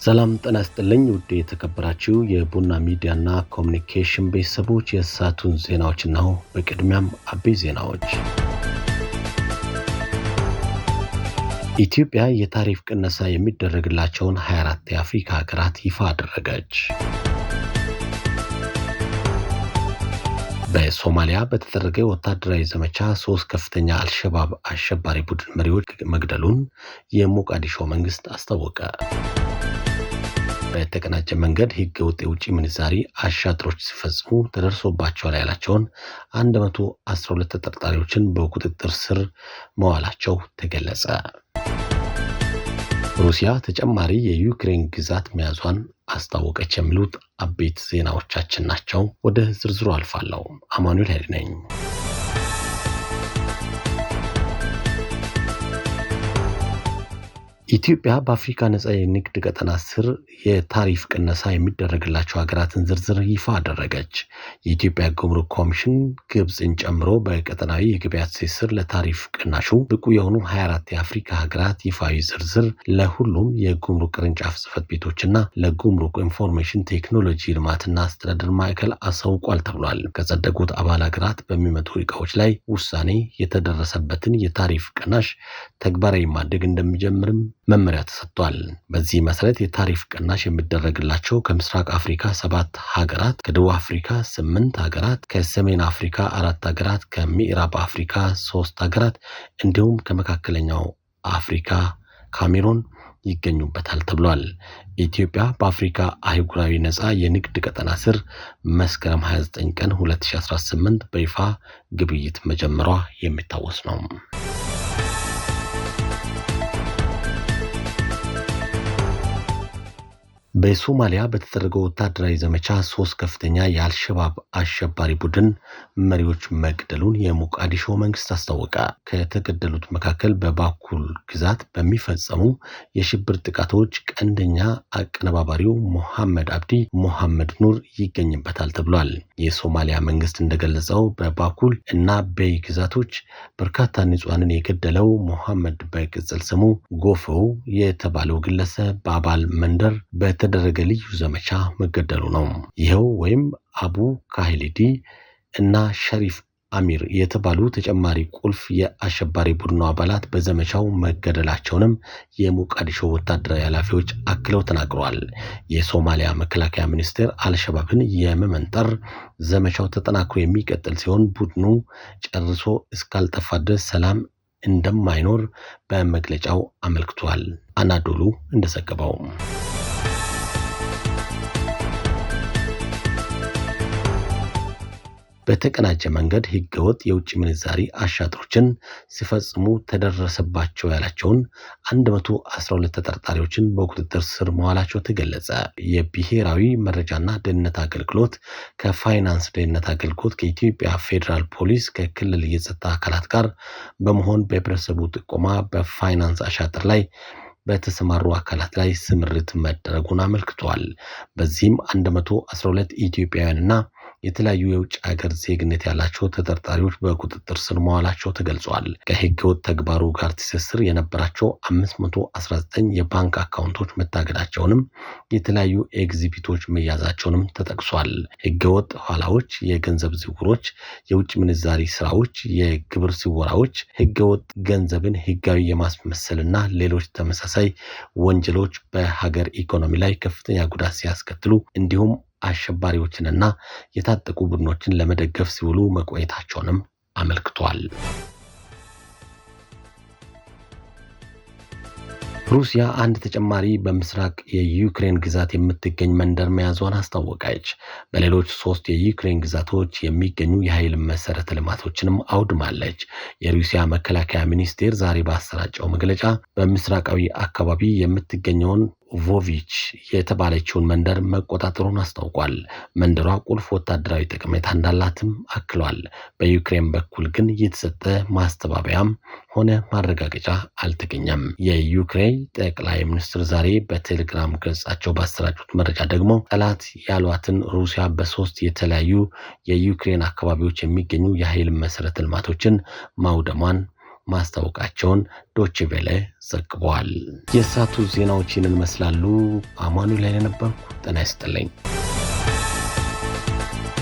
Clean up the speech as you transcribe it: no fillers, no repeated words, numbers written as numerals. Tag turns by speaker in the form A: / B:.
A: ሰላም ጤና ይስጥልኝ ውድ የተከበራችሁ የቡና ሚዲያና ኮሙኒኬሽን ቤተሰቦች የሰዓቱን ዜናዎች ነው። በቅድሚያም አበይት ዜናዎች። ኢትዮጵያ የታሪፍ ቅነሳ የሚደረግላቸውን 24 የአፍሪካ ሀገራት ይፋ አደረገች። በሶማሊያ በተደረገ ወታደራዊ ዘመቻ 3 ከፍተኛ አልሸባብ አሸባሪ ቡድን መሪዎች መግደሉን የሞቃዲሾ መንግስት አስታወቀ። በተቀናጀ መንገድ ህገወጥ የውጭ ምንዛሪ አሻጥሮች ሲፈጽሙ ተደርሶባቸዋል ያላቸውን 112 ተጠርጣሪዎችን በቁጥጥር ስር መዋላቸው ተገለጸ። ሩሲያ ተጨማሪ የዩክሬን ግዛት መያዟን አስታወቀች። የሚሉት አበይት ዜናዎቻችን ናቸው። ወደ ዝርዝሩ አልፋለሁ። አማኑኤል ኃይሌ ነኝ። ኢትዮጵያ በአፍሪካ ነጻ የንግድ ቀጠና ስር የታሪፍ ቅነሳ የሚደረግላቸው ሀገራትን ዝርዝር ይፋ አደረገች። የኢትዮጵያ ጉምሩክ ኮሚሽን ግብፅን ጨምሮ በቀጠናዊ የገበያ ትስስር ለታሪፍ ቅናሹ ብቁ የሆኑ 24 የአፍሪካ ሀገራት ይፋዊ ዝርዝር ለሁሉም የጉምሩክ ቅርንጫፍ ጽሕፈት ቤቶችና ለጉምሩክ ኢንፎርሜሽን ቴክኖሎጂ ልማትና አስተዳደር ማዕከል አሳውቋል ተብሏል። ከጸደቁት አባል ሀገራት በሚመጡ ዕቃዎች ላይ ውሳኔ የተደረሰበትን የታሪፍ ቅናሽ ተግባራዊ ማድረግ እንደሚጀምርም መመሪያ ተሰጥቷል። በዚህ መሰረት የታሪፍ ቅናሽ የሚደረግላቸው ከምስራቅ አፍሪካ 7 ሀገራት፣ ከደቡብ አፍሪካ 8 ሀገራት፣ ከሰሜን አፍሪካ 4 ሀገራት፣ ከምዕራብ አፍሪካ 3 ሀገራት እንዲሁም ከመካከለኛው አፍሪካ ካሜሩን ይገኙበታል ተብሏል። ኢትዮጵያ በአፍሪካ አህጉራዊ ነጻ የንግድ ቀጠና ስር መስከረም 29 ቀን 2018 በይፋ ግብይት መጀመሯ የሚታወስ ነው። በሶማሊያ በተደረገው ወታደራዊ ዘመቻ 3 ከፍተኛ የአልሸባብ አሸባሪ ቡድን መሪዎች መግደሉን የሞቃዲሾ መንግስት አስታወቀ። ከተገደሉት መካከል በባኩል ግዛት በሚፈጸሙ የሽብር ጥቃቶች ቀንደኛ አቀነባባሪው ሞሐመድ አብዲ ሞሐመድ ኑር ይገኝበታል ተብሏል። የሶማሊያ መንግስት እንደገለጸው በባኩል እና በይ ግዛቶች በርካታ ንጹሃንን የገደለው ሞሐመድ በቅጽል ስሙ ጎፈው የተባለው ግለሰብ በአባል መንደር በተደረገ ልዩ ዘመቻ መገደሉ ነው። ይኸው ወይም አቡ ካሂሊዲ እና ሸሪፍ አሚር የተባሉ ተጨማሪ ቁልፍ የአሸባሪ ቡድኑ አባላት በዘመቻው መገደላቸውንም የሞቃዲሾ ወታደራዊ ኃላፊዎች አክለው ተናግረዋል። የሶማሊያ መከላከያ ሚኒስቴር አልሸባብን የመመንጠር ዘመቻው ተጠናክሮ የሚቀጥል ሲሆን ቡድኑ ጨርሶ እስካልጠፋ ድረስ ሰላም እንደማይኖር በመግለጫው አመልክቷል። አናዶሉ እንደዘገበው በተቀናጀ መንገድ ህገወጥ የውጭ ምንዛሪ አሻጥሮችን ሲፈጽሙ ተደረሰባቸው ያላቸውን 112 ተጠርጣሪዎችን በቁጥጥር ስር መዋላቸው ተገለጸ። የብሔራዊ መረጃና ደህንነት አገልግሎት ከፋይናንስ ደህንነት አገልግሎት ከኢትዮጵያ ፌዴራል ፖሊስ ከክልል የጸጥታ አካላት ጋር በመሆን በህብረተሰቡ ጥቆማ በፋይናንስ አሻጥር ላይ በተሰማሩ አካላት ላይ ስምሪት መደረጉን አመልክቷል። በዚህም 112 ኢትዮጵያውያንና የተለያዩ የውጭ ሀገር ዜግነት ያላቸው ተጠርጣሪዎች በቁጥጥር ስር መዋላቸው ተገልጿል። ከህገወጥ ተግባሩ ጋር ትስስር የነበራቸው 519 የባንክ አካውንቶች መታገዳቸውንም የተለያዩ ኤግዚቢቶች መያዛቸውንም ተጠቅሷል። ህገወጥ ኋላዎች፣ የገንዘብ ዝውውሮች፣ የውጭ ምንዛሪ ስራዎች፣ የግብር ስወራዎች፣ ህገወጥ ገንዘብን ህጋዊ የማስመሰልና ሌሎች ተመሳሳይ ወንጀሎች በሀገር ኢኮኖሚ ላይ ከፍተኛ ጉዳት ሲያስከትሉ እንዲሁም አሸባሪዎችንና የታጠቁ ቡድኖችን ለመደገፍ ሲውሉ መቆየታቸውንም አመልክቷል። ሩሲያ አንድ ተጨማሪ በምስራቅ የዩክሬን ግዛት የምትገኝ መንደር መያዟን አስታወቀች። በሌሎች 3 የዩክሬን ግዛቶች የሚገኙ የኃይል መሰረተ ልማቶችንም አውድማለች። የሩሲያ መከላከያ ሚኒስቴር ዛሬ ባሰራጨው መግለጫ በምስራቃዊ አካባቢ የምትገኘውን ቮቪች የተባለችውን መንደር መቆጣጠሩን አስታውቋል። መንደሯ ቁልፍ ወታደራዊ ጠቀሜታ እንዳላትም አክሏል። በዩክሬን በኩል ግን የተሰጠ ማስተባበያም ሆነ ማረጋገጫ አልተገኘም። የዩክሬን ጠቅላይ ሚኒስትር ዛሬ በቴሌግራም ገጻቸው ባሰራጩት መረጃ ደግሞ ጠላት ያሏትን ሩሲያ በ3 የተለያዩ የዩክሬን አካባቢዎች የሚገኙ የኃይል መሰረተ ልማቶችን ማውደሟን ማስታወቃቸውን ዶቼ ቬለ ዘግቧል። የሰዓቱ ዜናዎች ይህንን ይመስላሉ። አማኑኤል ላይ ነበርኩ። ጤና ይስጥልኝ።